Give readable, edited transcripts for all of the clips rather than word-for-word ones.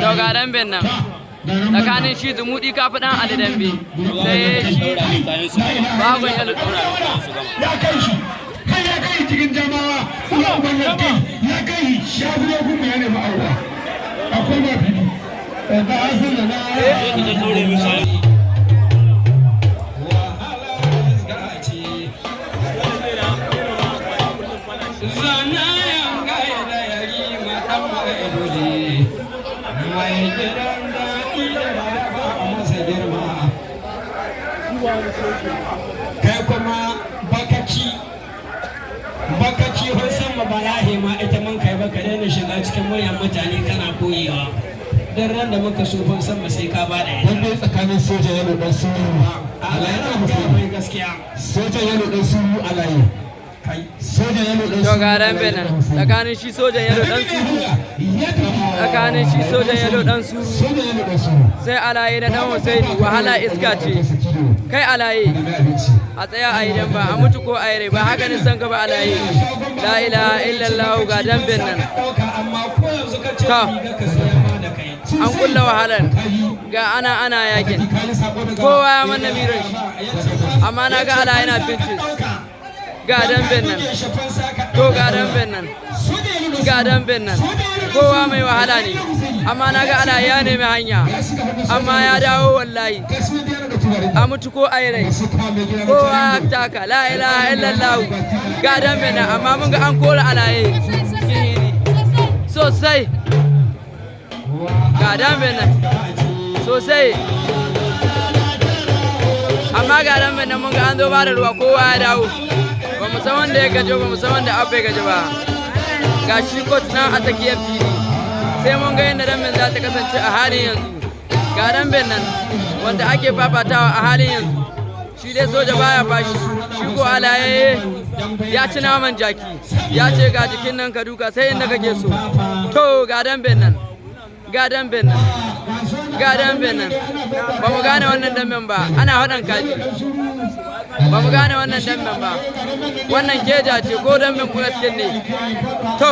to ga damben nan tsakanin shi zumuɗi kafi ɗan Ali dambe sai shi bagon yalo ya kai shi kai ya kai cikin jama'a ya kai shafi kuma ya nemi aure akwai ba fili ga hasan da na kai kuma bakaci san ma ba ya hema ita man kai baka daina shiga cikin manyan mutane kana koyewa dan ran da muka so ban san ba sai ka ba da wanda tsakanin soja yalo dan suru alayi na mai gaskiya soja yalo dan suru alayi soja yalo dan to ga dambe nan tsakanin shi sojan yalo dan suru tsakanin shi sojan yalo dan suru sai alaye da dan Husaini wahala iska ce kai alaye a tsaya a yi ba a mutu ko a yi ba haka ne san gaba alaye la ilaha illallah ga damben nan ta an kulla wahalar ga ana yakin kowa ya manna miran shi amma na ga alaye na pinches ga damben nan to ga damben nan ga damben nan kowa mai wahala ne amma na ga alaye ya nemi hanya amma ya dawo wallahi a mutu ko a yi rai kowa ya taka la ilaha illallah ga damben nan amma mun ga an kora alaye sosai ga damben nan sosai amma ga damben nan mun ga an zo ba da ruwa kowa ya dawo ba mu san wanda ya gajo ba mu san wanda abu ya gajo ba ga shi kot nan a tsakiyar fili sai mun ga yadda damben za ta kasance a halin yanzu ga damben nan wanda ake fafatawa a halin yanzu shi dai soja baya fashi shi ko alaye ya ci naman jaki ya ce ga jikin nan ka duka sai inda kake so to ga damben nan ga damben nan ga damben nan ba mu gane wannan damben ba ana haɗin kaji ba mu gane wannan damben ba wannan keja ce ko damben kuraskin ne to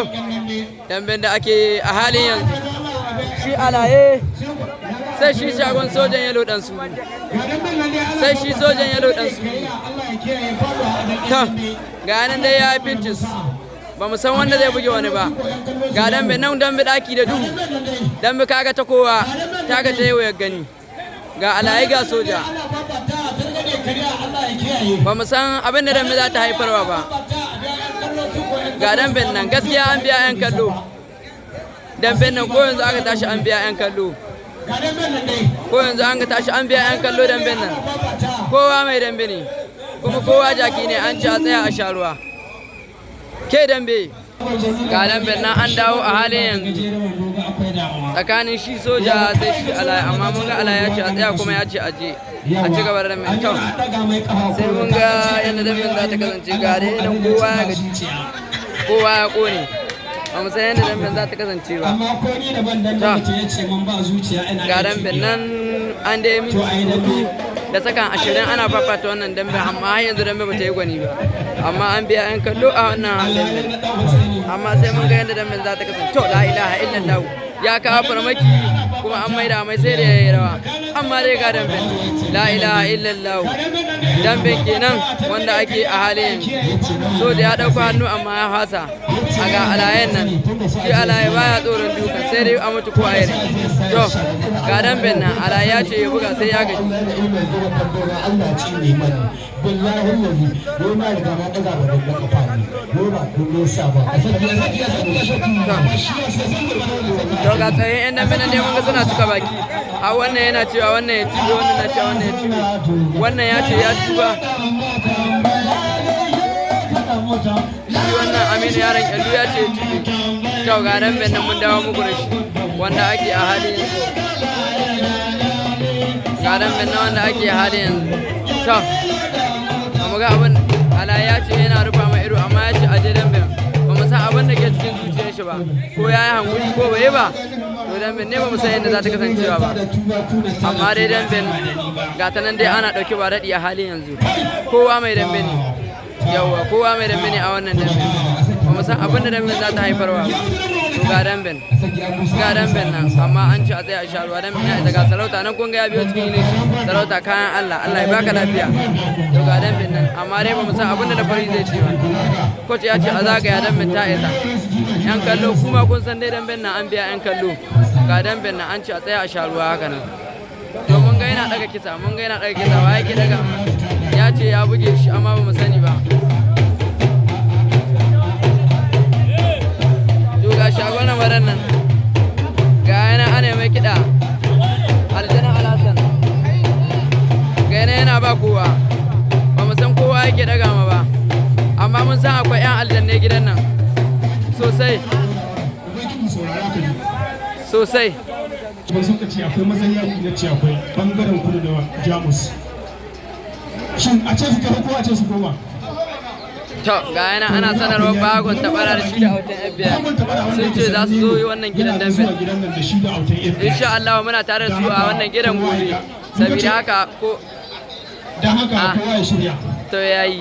damben da ake a halin yanzu shi alaye sai shi shagon sojan yalo dan su sai shi sojan yalo dan su ta ga nan dai ya yi pinches ba mu san wanda zai buge wani ba ga dambe nan dambe daki da duhu dambe kaga ta kowa ta ga ta yau ya gani ga alayi ga soja ba mu san abin da dambe za ta haifarwa ba ga damben nan gaskiya an biya 'yan kallo damben nan ko yanzu aka tashi an biya 'yan kallo ko yanzu an ga tashi an biya 'yan kallo damben nan kowa mai dambe ne kuma kowa jaki ne an ci a tsaya a sha ruwa ke dambe ga damben nan an dawo a halin yanzu tsakanin shi soja sai shi alaya amma mun ga alaya ya ce a tsaya kuma ya ce a je a ci gaba da damben kyau sai mun ga yadda damben za ta kasance ga dai nan kowa ya gaji kowa ya kone ba mu san yadda damben za ta kasance ba ga damben nan an da yi minti da sakan 20 ana fafata wannan dambe amma har yanzu dambe ba ta yi gwani ba amma an biya 'yan kallo a wannan dambe amma sai mun ga yadda damben za ta kasance to la ilaha illallah ya kawo farmaki kuma an maida mai sai da yayi rawa amma dai ga damben la ilaha illallah damben kenan wanda ake a halin so da ya dauko hannu amma ya fasa a ga alayen nan shi alaye baya tsoron duka sai dai a mutu ko a yi to ga damben nan alaye ya ce ya buga sai ya gaji to ga tsaye yan dambe nan dai mun ga suna cika baki a wannan yana cewa wannan ya cibe wannan na cewa wannan ya cibe wannan ya ce ya tuba shi wannan Aminu yaron kyallu ya ce ya cibe to ga damben nan mun dawo muku da shi wanda ake a halin ga damben nan wanda ake a halin yanzu to amma ga abin ala ya ce yana rufa mai ido amma ya ce aje damben ba mu san abin da ke cikin zuciyar shi ba ko ya yi hankuli ko bai ba to damben ne ba mu san yadda za ta kasancewa ba amma dai damben ga ta nan dai ana ɗauki ba daɗi a halin yanzu kowa mai dambe ne yawwa kowa mai dambe ne a wannan damben ba mu san abin da damben za ta haifarwa ba to ga damben nan amma an ci a tsaye a sha ruwa damben ya isa ga sarauta nan kun ga ya biyo cikin ne sarauta kayan Allah Allah ya baka lafiya to ga damben nan amma dai ba mu san abin da na fari zai ce ba coach ya ce a zagaya damben ta isa yan kallo kuma kun san dai damben nan an biya yan kallo ga damben nan an ci a tsaye a sha ruwa haka nan to mun ga yana daga kisa wa yake daga ya ce ya buge shi amma ba mu sani ba ga shagon lamarin nan ga yana ana mai kiɗa aljana alasan ga yana yana ba kowa ba mu san kowa yake daga ma ba amma mun san akwai 'yan aljanne gidan nan sosai kuma suka ce akwai mazan yaƙi na ce akwai ɓangaren kudu da jamus shin a ce su tafi ko a ce su koma to ga yana ana sanarwar bagon tabara da shi da autan FBI sun ce za su zo yi wannan gidan dambe insha Allah muna tare da su a wannan gidan gobe saboda haka ko dan haka kowa ya shirya to yayi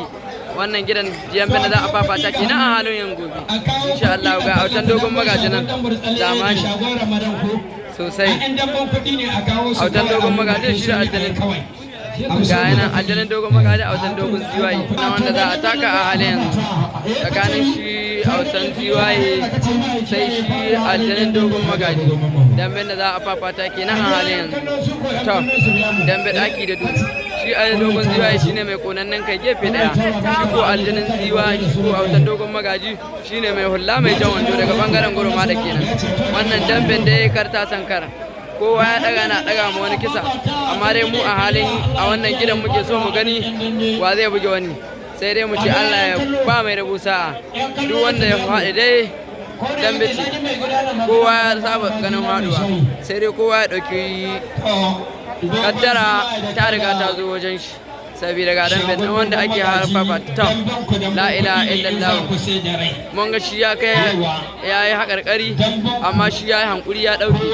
wannan gidan dambe da za a fafata kenan a halin yan gobe insha Allah ga autan dogon magaji nan zamani sosai autan dogon magaji shi da aljanin ga yana aljanin dogon magaji a watan dogon ziwaye na wanda za a taka a halin yanzu tsakanin shi a watan ziwaye sai shi aljanin dogon magaji dambe da za a fafata kenan a halin yanzu to dambe daki da dubu shi a dogon ziwaye shine mai konannen kai gefe daya shi ko aljanin ziwaye shi ko a watan dogon magaji shine mai hulla mai jan wando daga bangaren gurma da kenan wannan damben da ya karta sankara kowa ya daga na daga mu wani kisa amma dai mu a halin a wannan gidan muke so mu gani wa zai buge wani sai dai mu ce Allah ya ba mai rabu sa'a duk wanda ya faɗi dai dambe ce kowa ya saba ganin faɗuwa sai dai kowa ya ɗauki kaddara ta riga ta zo wajen shi saboda ga dambe na wanda ake harfafa ta la ilaha illallah mun ga shi ya kai ya yi haƙarƙari amma shi ya yi hankuri ya ɗauke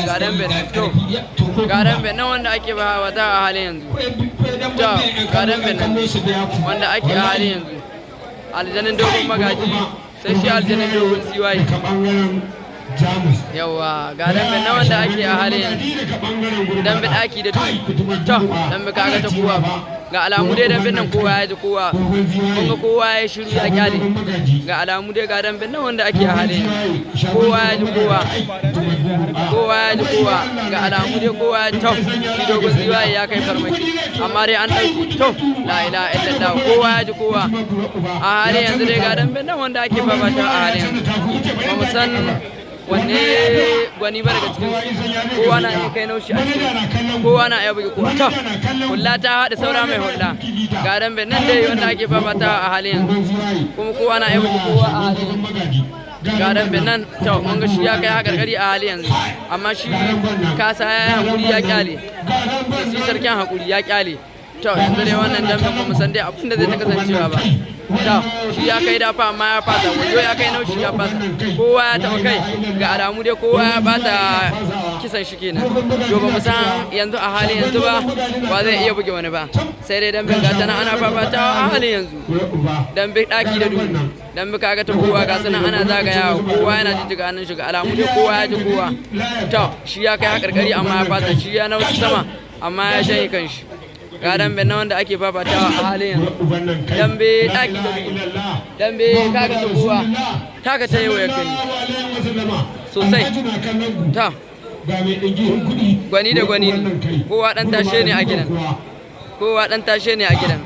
ga dambe to ga dambe na wanda ake ba wata a halin yanzu to ga dambe nan wanda ake a halin yanzu aljanin dogon magaji sai shi aljanin dogon siwaye yawa ga dambe na wanda ake a halin yanzu dambe daki da duhu to dambe kaga ta kowa ga alamu dai dambe nan kowa ya ji kowa kuma kowa ya shiru ya kyale ga alamu dai ga dambe nan wanda ake a halin yanzu kowa ya ji kowa ga alamu dai kowa ya to shi dogon ziwaye ya kai farmaki amma dai an dauki to la ilaha illallah kowa ya ji kowa a halin yanzu dai ga dambe nan wanda ake babata a halin yanzu ba mu san wanne gwani ba daga cikin kowa na iya kai naushi a cikin kowa na iya buge kowa to hulla ta haɗa saura mai hulla ga dambe nan dai wanda ake fafata a halin yanzu kuma kowa na iya buge kowa a halin yanzu ga dambe nan to mun ga shi ya kai haƙarƙari a halin yanzu amma shi kasa ya yi haƙuri ya kyale sai sarkin haƙuri ya kyale to yanzu dai wannan damben ba mu san dai abin da zai ta kasancewa ba to shi ya kai dafa amma ya fasa wajo ya kai naushi ya fasa kowa ya taba kai ga alamu dai kowa ya bata kisan shi kenan to ba mu san yanzu a halin yanzu ba zai iya buge wani ba sai dai damben gata nan ana fafatawa a halin yanzu dambe daki da duhu dambe kaga ta kowa ga sanan ana zagayawa kowa yana jijjiga hannun shi ga alamu dai kowa ya ji kowa to shi ya kai hakarkari amma ya fasa shi ya naushi sama amma ya shanye kanshi ga dambe na wanda ake fafatawa a halin yanzu dambe daki da dambe kaga ta kowa taka ta yau ya gani sosai ta gwani da gwani ne kowa dan tashe ne a gidan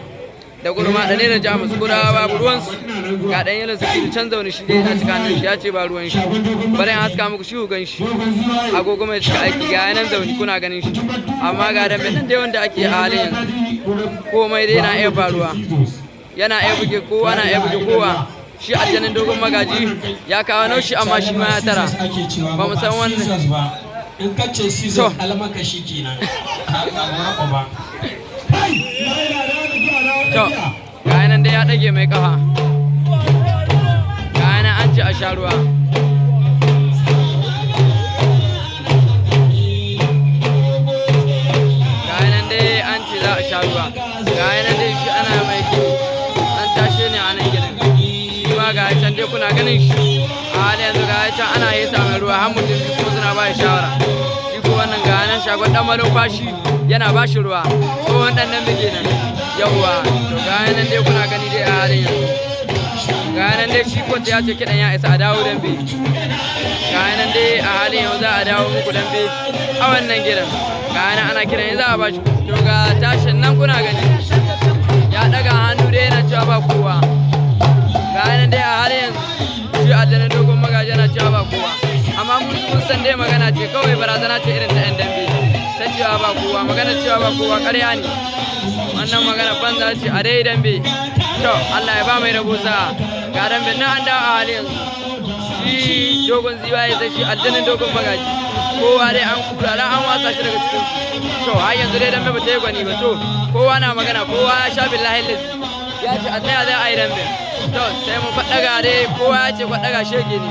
da gurma da ne da jamus kurawa babu ruwansu ga dan yalan su can zaune shi dai a cikin nan shi ya ce ba ruwan shi bari an haska muku shi gan shi agogo mai cika aiki ga yanan zaune kuna ganin shi amma ga dambe nan dai wanda ake a halin yanzu komai dai na iya faruwa yana iya buge kowa na iya buge kowa shi aljanin dogon magaji ya kawo naushi amma shi ma ya tara ba mu san wannan in kace season almakashi kenan ba to ga nan dai ya dage mai kafa ga nan an ci a sha ruwa ga nan dai an ci za a sha ruwa ga nan dai shi ana mai kiwo an tashe ne a nan gidan shi ma ga can dai kuna kuna ganin shi a halin yanzu ga can ana hesa mai ruwa har mutum biyu kuma suna ba shi shawara shi ko wannan ga nan shagon dan malumfashi yana ba shi ruwa tsohon dan nan muke nan yawwa to ga nan dai kuna gani dai a halin yanzu ga nan dai shi ko ya ce kidan ya isa a dawo dambe ga nan dai a halin yanzu za a dawo muku dambe a wannan gidan ga nan ana kiran yanzu a ba shi to ga tashin nan kuna gani ya daga hannu dai yana cewa ba kowa ga nan dai a halin yanzu shi adana dogon magaji yana cewa ba kowa amma mun san dai magana ce kawai barazana ce irin ta yan dambe ta cewa ba kowa magana cewa ba kowa ƙarya ne wannan magana banza ce a dai dambe to Allah ya ba mai rabo sa ga dambe na an dawo a halin yanzu shi dogon ziwa ya sai shi adana dogon magaji kowa dai an kula an wasa shi daga cikin to har yanzu dai dambe ba ta yi gwani ba to kowa na magana kowa ya sha billahi lazi ya ce a tsaya zai a yi dambe to sai mu faɗaga dai kowa ya ce faɗaga shege ne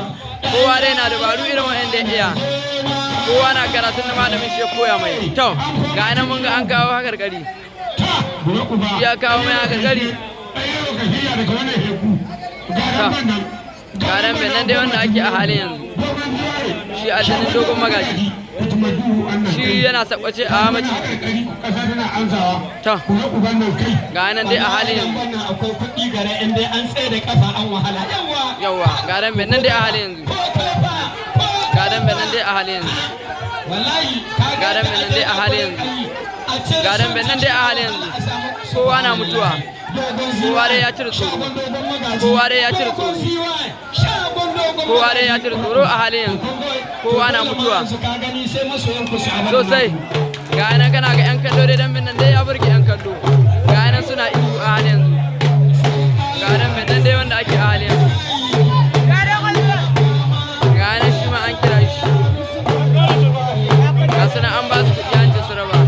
kowa dai na dabaru irin wa'anda ya iya kowa na karatun da malamin shi ya koya mai to ga nan mun ga an kawo hakarkari ya kawo mai hakarkari ga nan nan dai wanda ake a halin yanzu shi aljanin dogon magaji shi yana sakwace a maci to ga nan dai a halin yanzu yawa ga nan dai a halin yanzu ga nan dai a halin yanzu ga nan dai a halin yanzu ga nan dai a halin yanzu kowa na mutuwa kowa dai ya cire tsoro kowa dai ya cire tsoro kowa dai ya cire tsoro a halin yanzu kowa na mutuwa sosai ga nan kana ga yan kallo dai dan nan dai ya burge yan kallo ga nan suna ihu a halin yanzu ga nan dai wanda ake a halin yanzu ga nan shi ma an kira shi ga suna an ba su kuɗi an ce su raba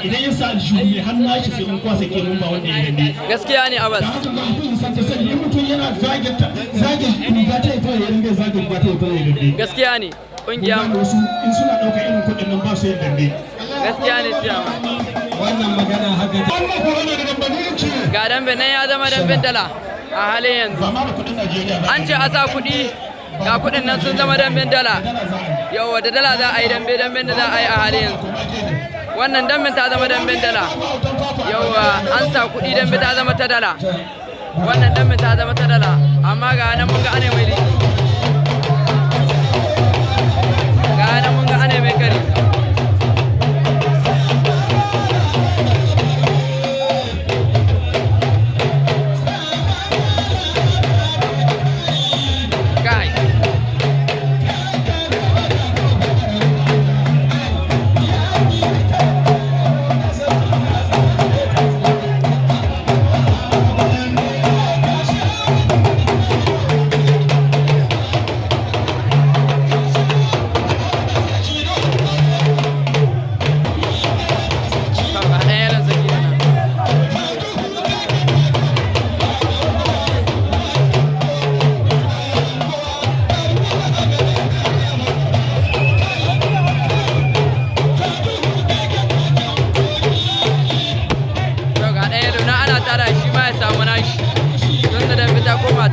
idan ya sa aljihu ne har nashi sai mun kwasa ke mun ba wanda ya gani gaskiya ne abas mutum yana zage riga ta ita ya ringa zage riga ta ita ya dambe gaskiya ne kungiya wasu in suna ɗauka irin kuɗin nan ba su yin dambe gaskiya ne ciyama wannan magana haka wannan ko wani da dambe ne ce ga dambe nan ya zama damben dala a halin yanzu ba ma da kuɗin Najeriya ba an ce a sa kuɗi ga kuɗin nan sun zama damben dala yawa da dala za a yi damben da za a yi a halin yanzu wannan damben ta zama damben dala yawa an sa kuɗi dambe ta zama ta dala wannan damben ta zama ta dala amma ga nan mun ga ane mai liki ga nan mun ga ane mai kari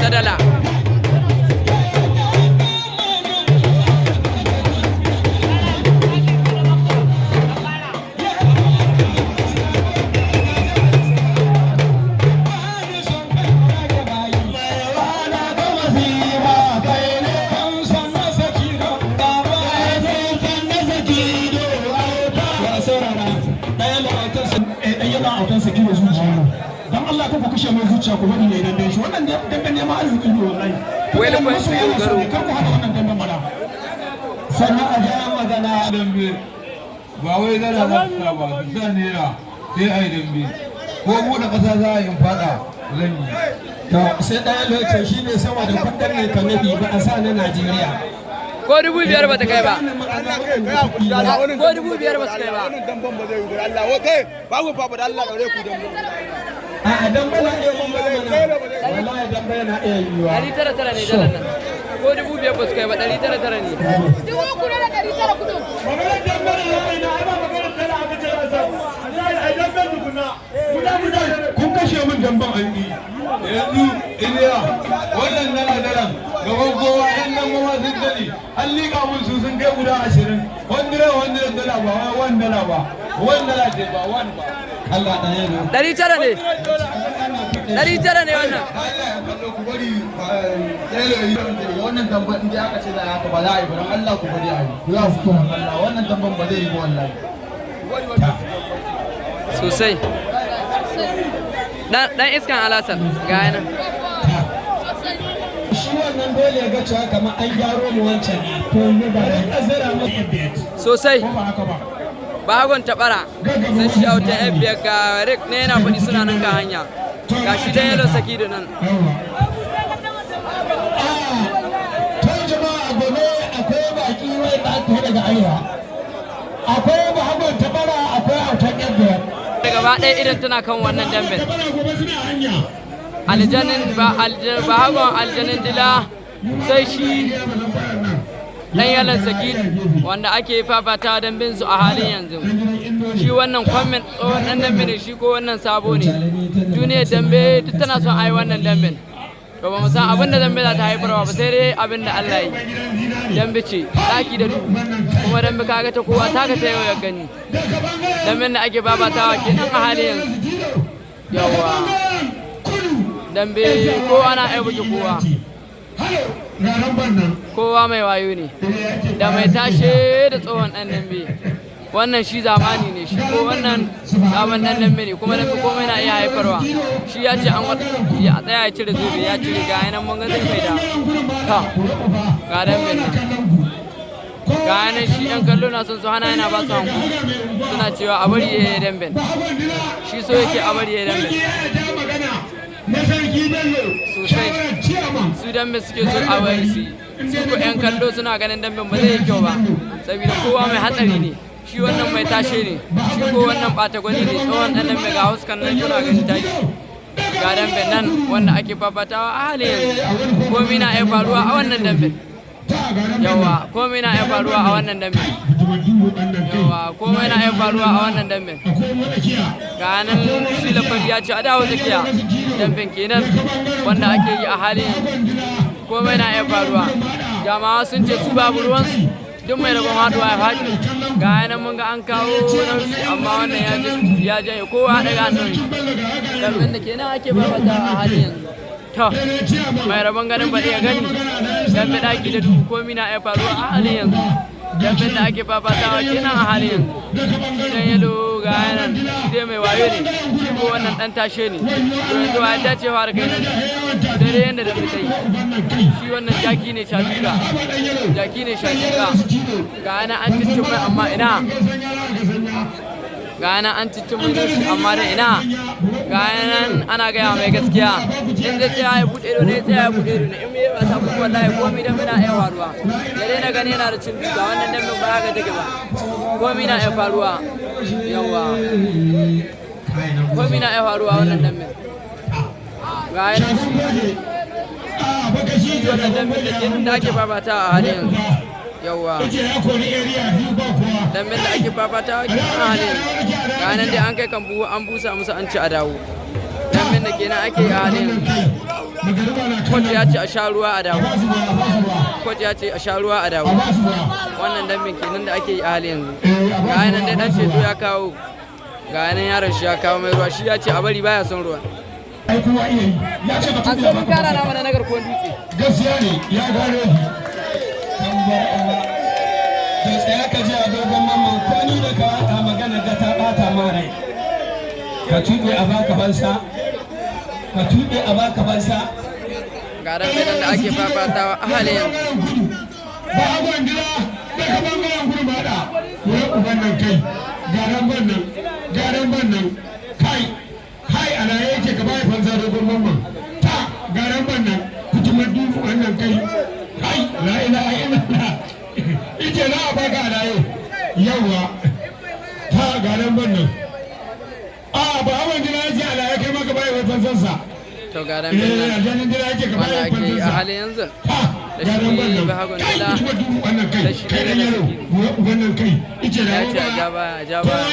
ta dala dan Allah ka kashe mai zuciya ku bari ne dan dan shi wannan dan ne ma arziki ne wallahi wai lafan shi dogaro kar ku hada wannan dan mana sannan a ga magana dambe ba wai zara za ta ba da naira sai ai dambe ko mu da kasa za a yi fada zan yi to sai ɗaya lokacin shine sama da kundin ne kanabi ba a sa na Najeriya ko 5,000 ba ta kai ba ko 5,000 ba su kai ba wannan damban ba zai yi gurin Allah kai babu babu da Allah daure ku damban a dan bala ne mun bala wallahi dan bala na iya yiwa 900 ne dalan nan ko 5,000 ba su kai ba 900 ne dubu kuna da 900 kudin magana dan bala ne na ai ba magana dala aka ce ba sai ai dan bala kuna kun kashe min damban an yi yanzu iliya wannan daren gaban kowa yan nan goma sun dade an liƙa mun su sun kai guda 20 100 dala ba wai 1 dala ba 1 dala ce ba 1 ba Allah ɗan yano 900 ne 900 ne wannan Allah ya kallo ku bari wannan damban inda aka ce da haka ba za a yi ba Allah ku bari a yi ku za su kuma Allah wannan damban ba zai yi ba wallahi sosai dan iskan alasan ga yana shi wannan dole ya ga cewa kamar an gyaro mu wancan to ne ba da azara mu sosai ko ba haka ba bagon tabara sun shi auta FBF ga Rick ne yana faɗi suna nan ga hanya ga shi da yalo saki da nan to jama'a gobe akwai baki wai da aka daga arewa akwai bagon tabara akwai autan FBF daga ba ɗaya idan tana kan wannan dambe tabara gobe suna hanya aljanin bahagon aljanin dila sai shi dan yalan sakid wanda ake fafata don bin su a halin yanzu shi wannan comment tsohon dan dambe ne shi ko wannan sabo ne duniyar dambe duk tana son a yi wannan damben to ba mu san abin da dambe za ta haifarwa ba sai dai abin da Allah yi dambe ce daki da duhu kuma dambe kaga ta kowa taka ta yau ya gani damben da ake fafatawa kenan a halin yanzu yawa dambe kowa na ai buge kowa kowa mai wayo ne da mai tashe da tsohon dan dambe wannan shi zamani ne shi ko wannan sabon dan dambe ne kuma dambe komai na iya haifarwa shi ya ce an wata ya tsaya ya cire zobe ya cire ga yanan mun ga zai mai da ta ga dambe nan ga yanan shi yan kallo na son su hana yana ba su hanku suna cewa a bari ya yi dambe shi so yake a bari ya yi dambe sosai su dambe suke so a bari su ko yan kallo suna ganin damben ba zai yi kyau ba saboda kowa mai hatsari ne shi wannan mai tashe ne shi ko wannan bata gwani ne tsohon dan dambe ga huskan nan kuna ganin tashi ga damben nan wanda ake fafatawa a halin yanzu komai na iya faruwa a wannan damben yawa komai na iya faruwa a wannan damben yawa komai na iya faruwa a wannan damben ga nan shi lafari ya ce a dawo tsakiya damben kenan wanda ake yi a halin komai na iya faruwa jama'a sun ce su babu ruwansu duk mai rabon haduwa ya faɗi ga yanan mun ga an kawo naushi amma wannan ya janye kowa daga hannun damben da kenan ake babata a halin yanzu to mai rabon ganin ba ya gani dambe daki da duk komai na iya faruwa a halin yanzu damben da ake fafatawa kenan a halin yanzu dan yalo ga yanan shi dai mai wayo ne shi ko wannan dan tashe ne to yanzu wa ya dace fara kai nan sai dai yanda da mutai shi wannan jaki ne shatuka ga yanan an ciccin mai amma ina ga yanan an ciccin mai shi amma da ina ga yanan ana gaya mai gaskiya in zai tsaya ya buɗe ido ne tsaya ya buɗe ido ne in mai wasa kuma wallahi komai dan muna iya faruwa ya dai na gani yana da cin duka wannan dan ba haka take ba komai na iya faruwa yawa komai na iya faruwa wannan dan ga yanan shi wannan dan da kenan da ake babata a halin yanzu yawa dan da ake babata a halin ga nan dai an kai kan buhu an busa musu an ci a dawo dan da kenan ake a halin coach ya ce a sha ruwa a dawo coach ya ce a sha ruwa a dawo wannan damben kenan da ake yi a halin yanzu ga nan dai dan ceto ya kawo ga nan yaron shi ya kawo mai ruwa shi ya ce a bari baya son ruwa an so mun kara na mana nagar kuwan dutse gaskiya ne ya gano da tsaya ka ji a dogon mamman kwani da ka a magana da ta bata mara ka tuɓe a baka bansa ka tuɓe a baka bansa ga dambe da ake fafatawa a halin yanzu ba a gwandira daga bangaren gurbada wai uban nan kai garan bannan kai ana yake ka bai fansa dogon mamman ta garan bannan kutumar dubu wannan kai la ilaha illallah ike na a baka alaye yawa ta garan bannan a ba a gwandira yake alaye kai maka bai fansansa to ga dambe nan wanda ake yi a halin yanzu da shi bahagon dila da shi ne da suke ya ce a ja baya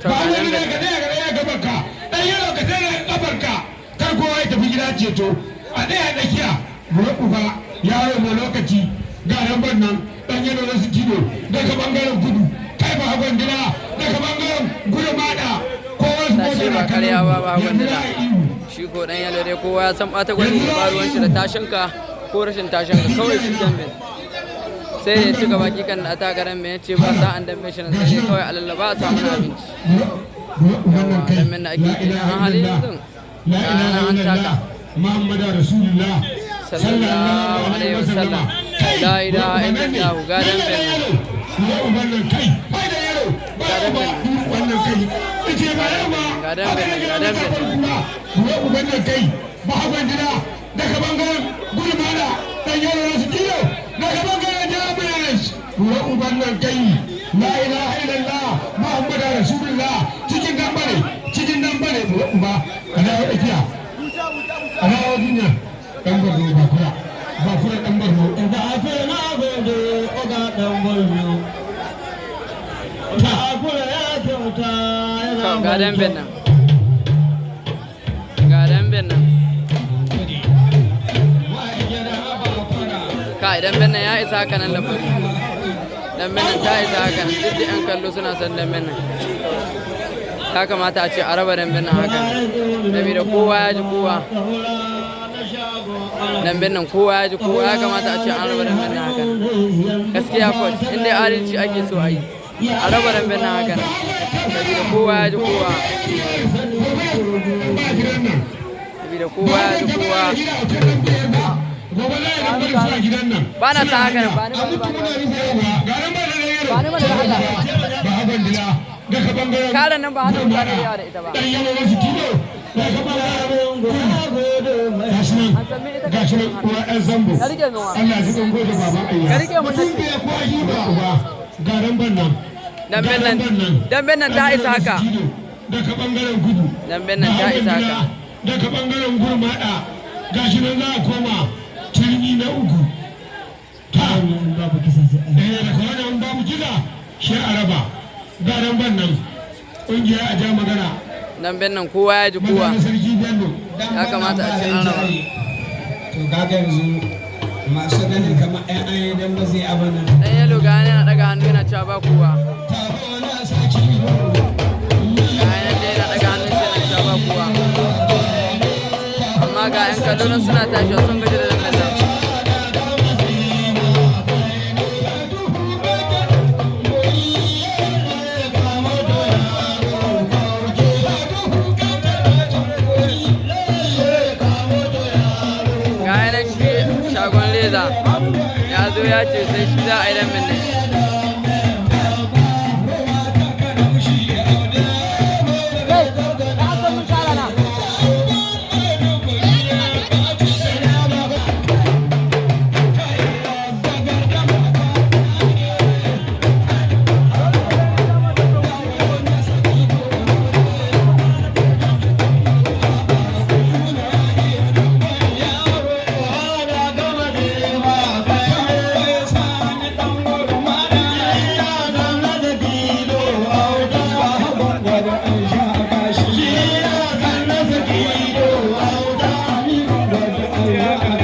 to ga dambe yaro ka tare kafarka kar kowa ya tafi gida ceto a ɗaya tsakiya bura uba yaro mai lokaci ga lambar nan dan yaro na su kilo daga bangaren kudu kai ba hagon dina daga bangaren gudu mada kowa su tashi ba karya ba ba gwanduna shi ko dan yalo dai kowa ya san bata gwani da faruwan shi da tashinka ko rashin tashinka kawai shi dambe sai ya ci gaba kikan da ta garan mai ce ba sa an dambe shi nan sai kawai alallaba a samu abinci dambe da ake gina an hali yanzu an taka Muhammadu Rasulullah sallallahu alaihi wasallam la ilaha illallah ga dambe wannan kai bai da yaro wannan kai ce ba yau ba ga dambe wannan kai ba haban dina daga bangaren gulmana dan yaro na su kilo daga bangaren jami'ai wannan kai la ilaha illallah Muhammadu Rasulullah cikin dambare ba kana ikiya ana wajinya dan barno ba kura dan barno da ake na gode oga dan barno ta kula ya kyauta yana ga dambe nan ga dambe nan kai dambe nan ya isa haka nan labari dambe nan ta isa haka nan duk da yan kallo suna son dambe nan ya kamata a ce a raba dambe nan haka saboda kowa ya ji kowa dambe nan kowa ya ji kowa ya kamata a ce an raba dambe nan haka gaskiya coach inda adalci ake so a yi a raba dambe nan haka saboda kowa ya ji kowa saboda kowa ya ji kowa ba na sa haka ba ni karan nan ba hannun ba da yawa da ita ba gashi nan uwa ɗan zambo Allah ji ɗan gode baban ayya ka rike mun garan ban nan damben nan ta isa haka daga bangaren kudu damben nan ta isa haka daga bangaren gurmada gashi nan za a koma turmi na uku ta babu kisa sai da kwanan babu kisa shi a raba garan ban nan ƙungiya a ja magana damben nan kowa ya ji kowa ya kamata a ce an raba to gaga yanzu masu ganin kamar ɗan ayi dan ba zai abin nan dan yalo ga yana daga hannu yana cewa ba kowa ga yana da yana daga hannun shi yana cewa ba kowa amma ga yan kallo suna tashi sun gaji da damben nan shagon leza ya zo ya ce sai shi za a yi damben nan Yeah.